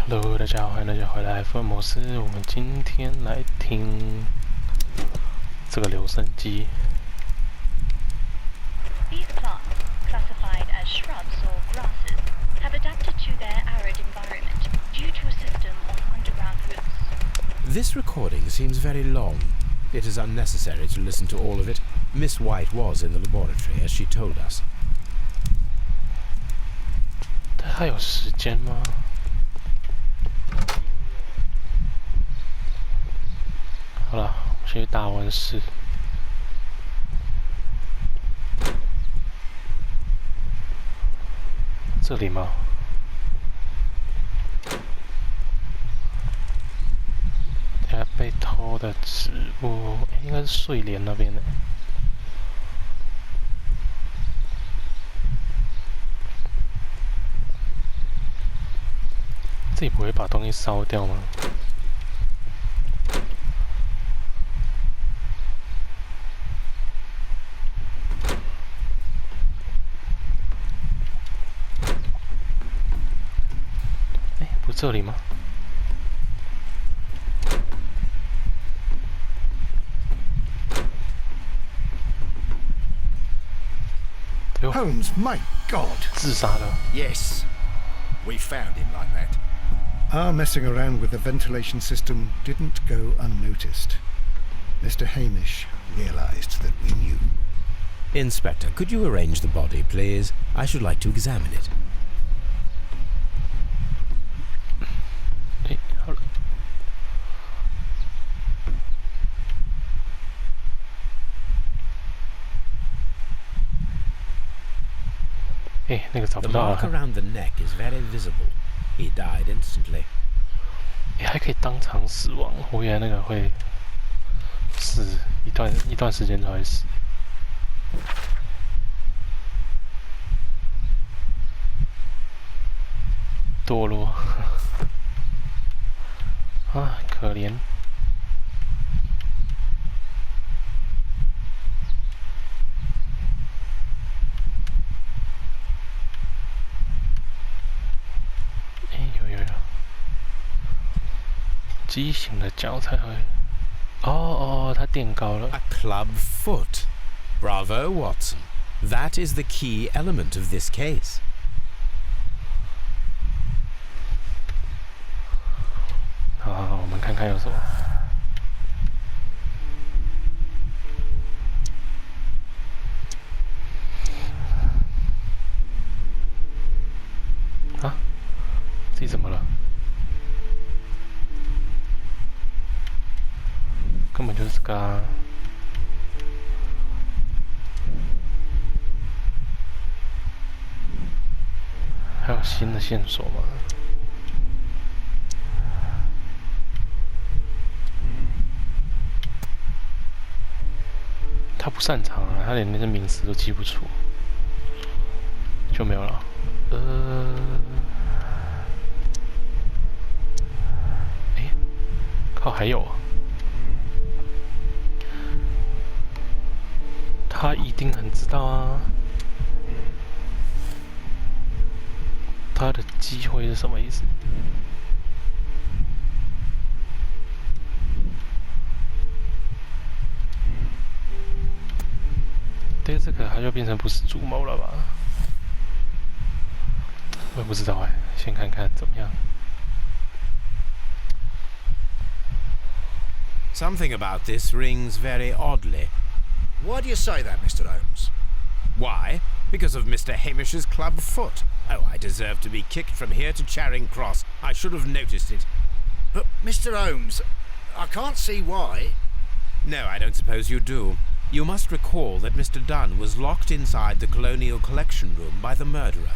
Hello， 大家好，欢迎大家回来福尔摩斯。我们今天来听这个留声机。These plants, classified as shrubs or grasses, have adapted to their arid environment due to a system of underground roots. This recording seems very long. It is unnecessary to listen to all of it. Miss White was in the laboratory, as she told us. 它有时间吗？好了，我先去大温室。这里吗？等下被偷的植物，应该是睡莲那边的。这里不会把东西烧掉吗？不是这里吗？Holmes, my God! 自杀的。 Yes, we found him like that. Our messing around with the ventilation system didn't go unnoticed. Mr. Hamish realized that we knew. Inspector, could you arrange the body, please? I should like to examine it. 好了。那个找 The 不到 mark 了。 around the neck is very visible. He died instantly. 还可以当场死亡，我以为那个会死一段时间才会死。堕落啊，可怜。有。畸形的脚才会。它垫高了。 A club foot. Bravo, Watson. That is the key element of this case. 好，我们看看有什么。啊？自己怎么了？根本就是这个啊！还有新的线索吗？他不擅长啊，他连那些名词都记不住，就没有了。靠，还有啊！他一定很知道啊，他的机会是什么意思？对，这个他就变成不是主谋了吧？我也不知道哎，先看看怎么样。 Something about this rings very oddly. Why do you say that, Mr. Holmes? Why? Because of Mr. Hamish's club foot. Oh, I deserve to be kicked from here to Charing Cross. I should have noticed it. But, Mr. Holmes, I can't see why. No, I don't suppose you do. You must recall that Mr. Dunn was locked inside the Colonial Collection Room by the murderer.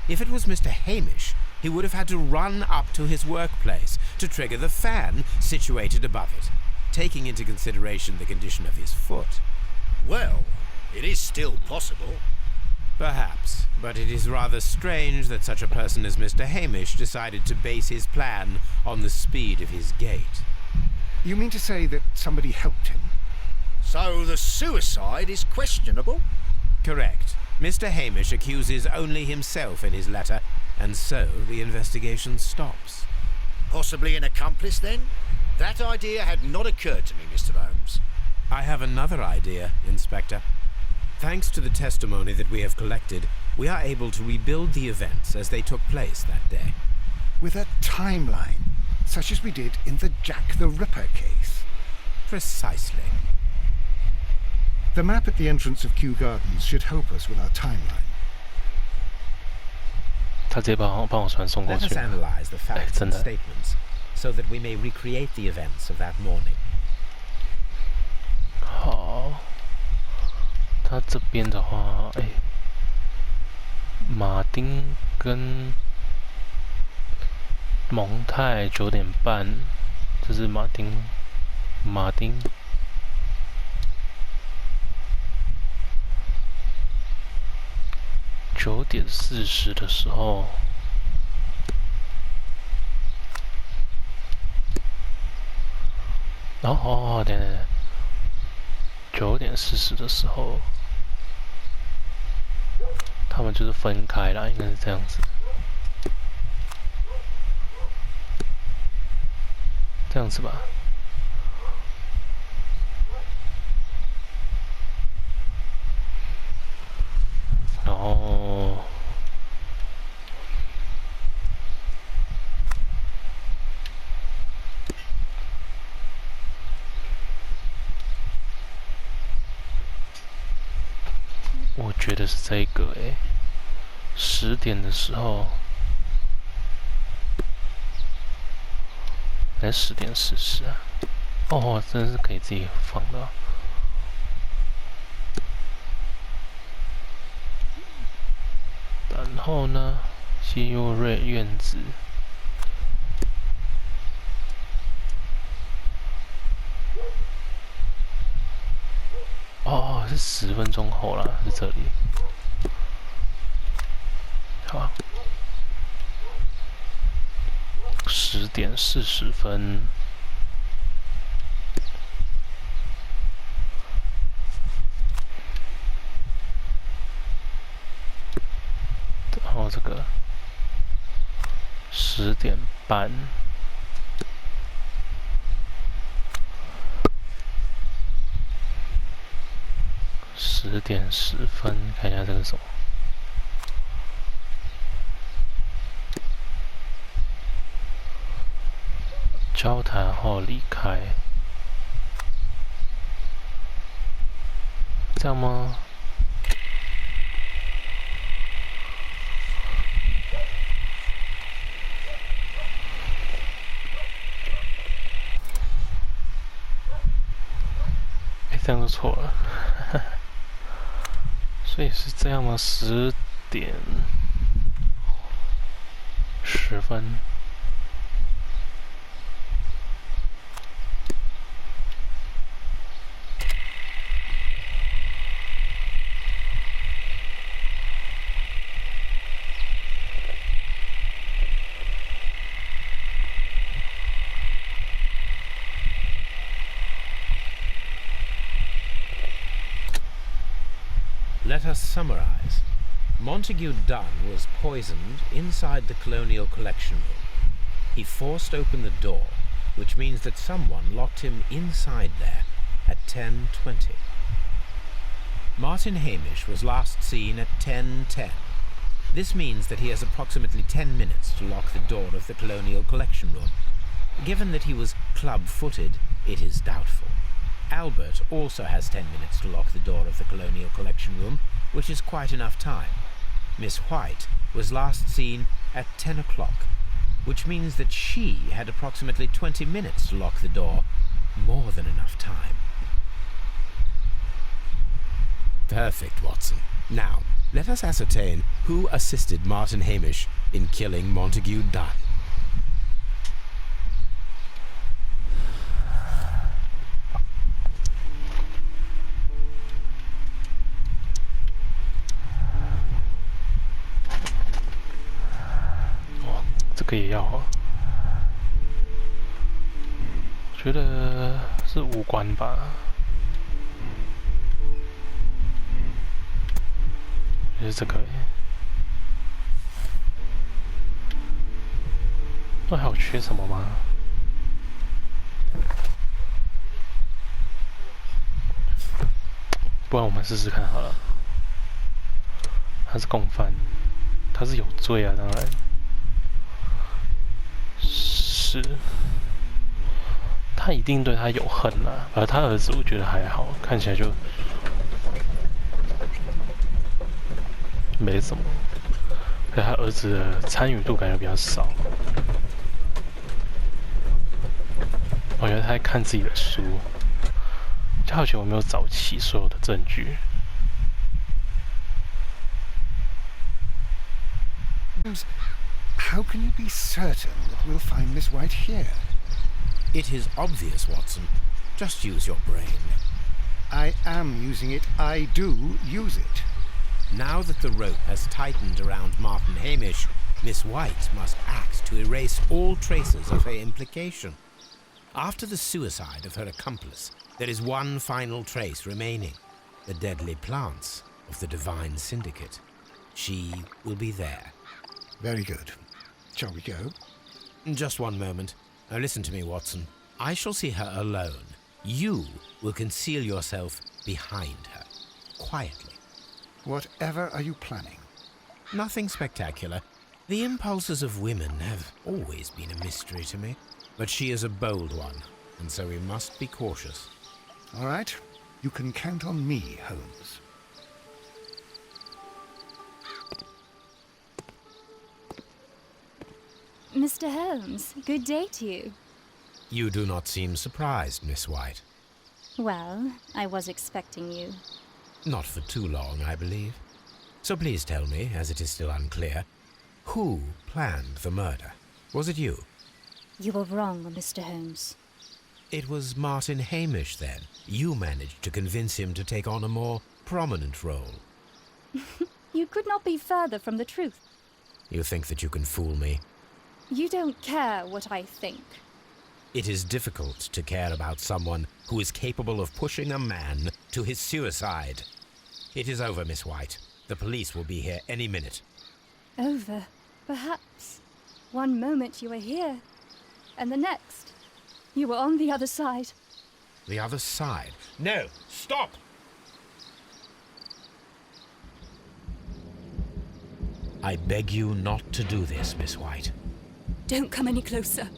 If it was Mr. Hamish, he would have had to run up to his workplace to trigger the fan situated above it, taking into consideration the condition of his foot. Well, it is still possible. Perhaps, but it is rather strange that such a person as Mr. Hamish decided to base his plan on the speed of his gait. You mean to say that somebody helped him? So the suicide is questionable? Correct. Mr. Hamish accuses only himself in his letter, and so the investigation stops. Possibly an accomplice, then? That idea had not occurred to me, Mr. Holmes. I have another idea, Inspector. Thanks to the testimony that we have collected, we are able to rebuild the events as they took place that day. With a timeline, such as we did in the Jack the Ripper case. Precisely. The map at the entrance of Kew Gardens should help us with our timeline. 他直接帮我传送过 Let 去 us analyze the facts 真 and 的 statements so that we may recreate the events of that morning. 好，他这边的话，马丁跟蒙泰9:30，这是马丁9:40的时候，然后等9:40的时候，他们就是分开了，应该是这样子，这样子吧。然后，我觉得是这个10点的时候，还是10点40啊？哦，真的是可以自己放的。然后呢，西柚瑞院子，哦，是10分钟后啦，是这里。好，10点40分。然后这个10点半，10点10分，看一下这个什么。交谈后离开，这样吗？这样就错了，所以是这样吗？10点10分。Let us summarize. Montague Dunn was poisoned inside the Colonial Collection Room. He forced open the door, which means that someone locked him inside there at 10:20. Martin Hamish was last seen at 10:10. This means that he has approximately 10 minutes to lock the door of the Colonial Collection Room. Given that he was club-footed, it is doubtful. Albert also has 10 minutes to lock the door of the Colonial Collection Room, which is quite enough time. Miss White was last seen at 10 o'clock, which means that she had approximately 20 minutes to lock the door, more than enough time. Perfect, Watson. Now, let us ascertain who assisted Martin Hamish in killing Montague Dunn. 这个也要啊，我觉得是无关吧，就是这个。那还有缺什么吗？不然我们试试看好了。他是共犯，他是有罪啊，当然是。他一定对他有恨啦，而他儿子我觉得还好，看起来就没什么。可他儿子的参与度感觉比较少。我觉得他在看自己的书，就好奇我没有找齐所有的证据。How can you be certain that we'll find Miss White here? It is obvious, Watson. Just use your brain. I am using it. I do use it. Now that the rope has tightened around Martin Hamish, Miss White must act to erase all traces of her implication. After the suicide of her accomplice, there is one final trace remaining: the deadly plants of the Divine Syndicate. She will be there. Very good. Shall we go? Just one moment. Now listen to me, Watson. I shall see her alone. You will conceal yourself behind her, quietly. Whatever are you planning? Nothing spectacular. The impulses of women have always been a mystery to me. But she is a bold one, and so we must be cautious. All right. You can count on me, Holmes. Mr. Holmes, good day to you. You do not seem surprised, Miss White. Well, I was expecting you. Not for too long, I believe. So please tell me, as it is still unclear, who planned the murder? Was it you? You were wrong, Mr. Holmes. It was Martin Hamish, then. You managed to convince him to take on a more prominent role. You could not be further from the truth. You think that you can fool me? You don't care what I think. It is difficult to care about someone who is capable of pushing a man to his suicide. It is over, Miss White. The police will be here any minute. Over, perhaps. One moment you were here, and the next, you were on the other side. The other side? No! Stop! I beg you not to do this, Miss White. Don't come any closer.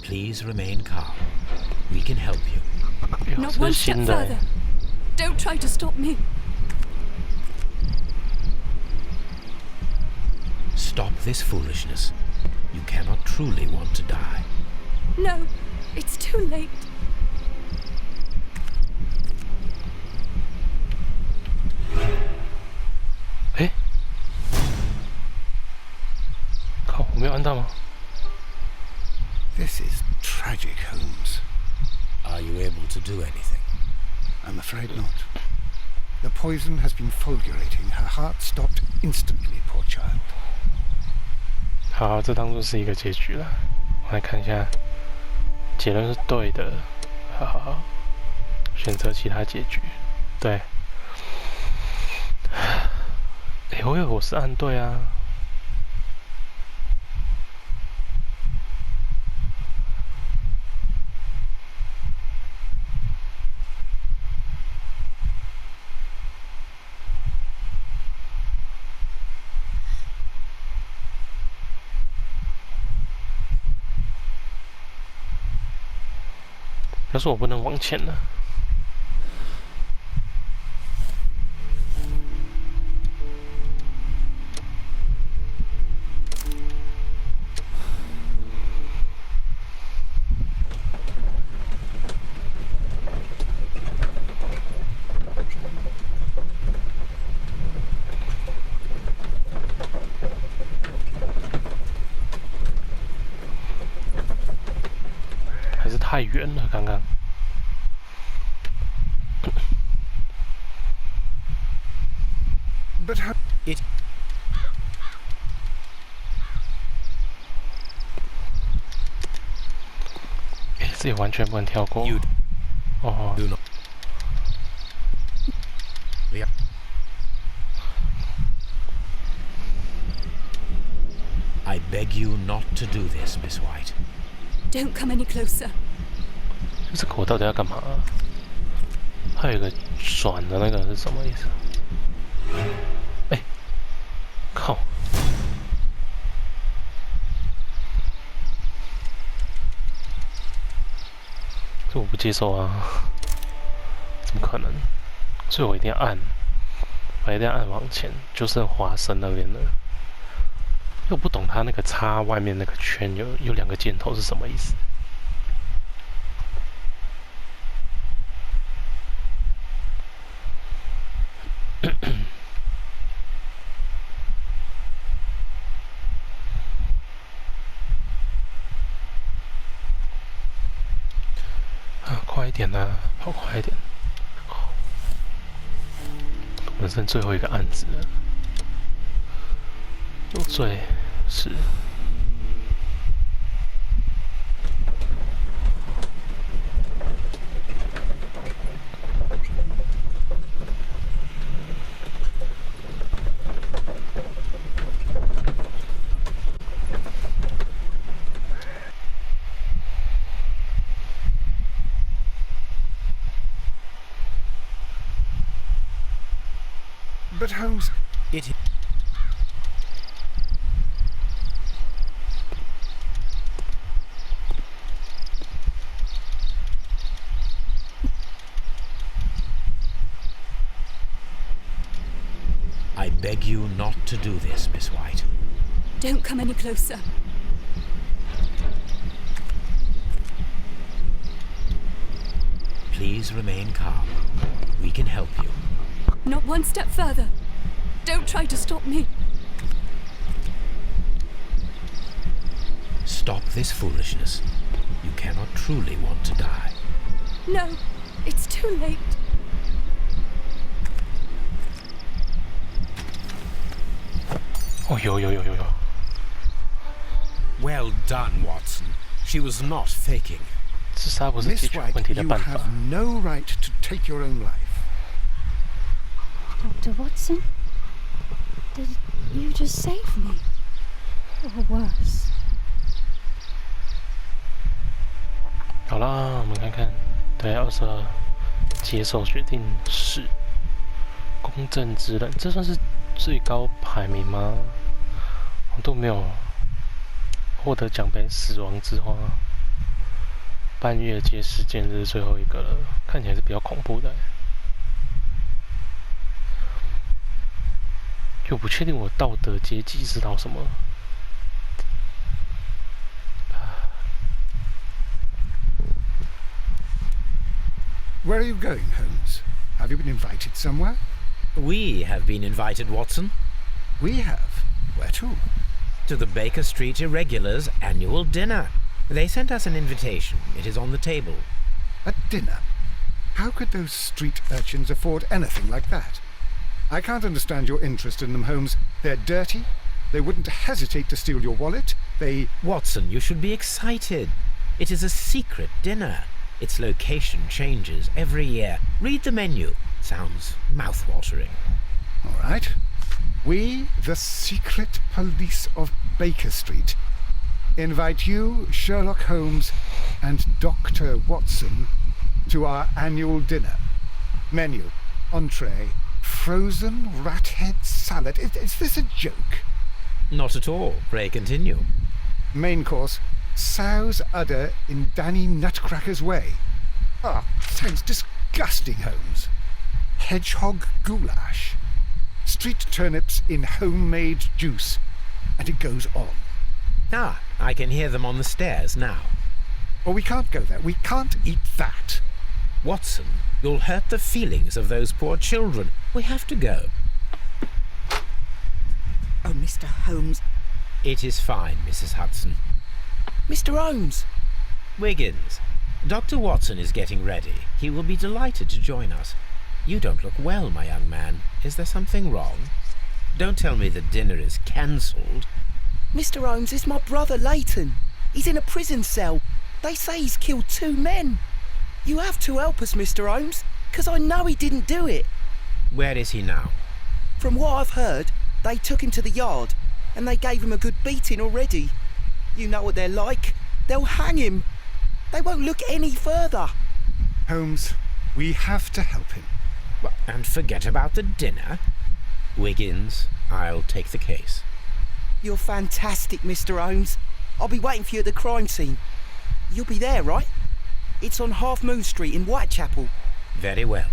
Please remain calm. We can help you. Not one step further. Don't try to stop me. Stop this foolishness. You cannot truly want to die. No, it's too late. Eh? 靠，我没有按到吗？ This is tragic, Holmes. Are you able to do anything? I'm afraid not. The poison has been fulgurating. Her heart stopped instantly, poor child. 好，这当作是一个结局了。我来看一下，结论是对的。好，选择其他结局。对。哎，我以为我是按对啊。要是我不能往前了。还是太远了，刚刚。But how... It... 哎，这也完全不能跳过。You 哦。do not. I beg you not to do this, Miss White. Don't come any closer. 这个我到底要干嘛啊？还有一个转的那个是什么意思？哎，靠！这我不接受啊！怎么可能？所以我一定要按，我一定要按往前，就剩华生那边了。因为我不懂他那个叉外面那个圈有两个箭头是什么意思？啊，快一点啊，跑快一点！我们剩最后一个案子了，有罪是。But Holmes... It. I beg you not to do this, Miss White. Don't come any closer. Please remain calm. We can help you. Not one step further. Don't try to stop me. Stop this foolishness. You cannot truly want to die. No, it's too late. Oh, yo. Well done, Watson. She was not faking. 自杀不是解 Miss 决问题 White, 的 you 办法。 have no right to take your own life. Dr. Watson? Did you just save me? Or worse? 好啦，我们看看，对，22接受决定是公正之人，这算是最高排名吗？我都没有获得奖杯，死亡之花，半月街事件这是最后一个了，看起来是比较恐怖的。就不确定我道德阶级是到什么。Where are you going, Holmes? Have you been invited somewhere? We have been invited, Watson, We have. Where to? to the Baker Street Irregulars' annual dinner. They sent us an invitation. It is on the table. A dinner? How could those street urchins afford anything like that? I can't understand your interest in them, Holmes. They're dirty. They wouldn't hesitate to steal your wallet. They... Watson, you should be excited. It is a secret dinner. Its location changes every year. Read the menu. Sounds mouth-watering. All right. We, the secret police of Baker Street, invite you, Sherlock Holmes, and Dr. Watson to our annual dinner. Menu, entree, frozen rat-head salad. Is this a joke? Not at all. Pray continue. Main course, sow's udder in Danny Nutcracker's way. Ah, sounds disgusting, Holmes. Hedgehog goulash. Street turnips in homemade juice. And it goes on. Ah, I can hear them on the stairs now. Well, we can't go there. We can't eat that. Watson, you'll hurt the feelings of those poor children. We have to go. Oh, Mr. Holmes. It is fine, Mrs. Hudson. Mr. Holmes! Wiggins, Dr. Watson is getting ready. He will be delighted to join us. You don't look well, my young man. Is there something wrong? Don't tell me the dinner is cancelled. Mr. Holmes is my brother Leighton. He's in a prison cell. They say he's killed 2 men. You have to help us, Mr. Holmes, 'cause I know he didn't do it. Where is he now? From what I've heard, they took him to the yard. and they gave him a good beating already. You know what they're like. They'll hang him. They won't look any further. Holmes, we have to help him. Well, and forget about the dinner. Wiggins, I'll take the case. You're fantastic, Mr. Holmes. I'll be waiting for you at the crime scene. You'll be there, right? It's on Half Moon Street in Whitechapel. Very well.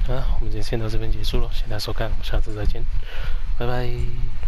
好，我们今天先到这边结束了，谢谢大家收看，我们下次再见，拜拜。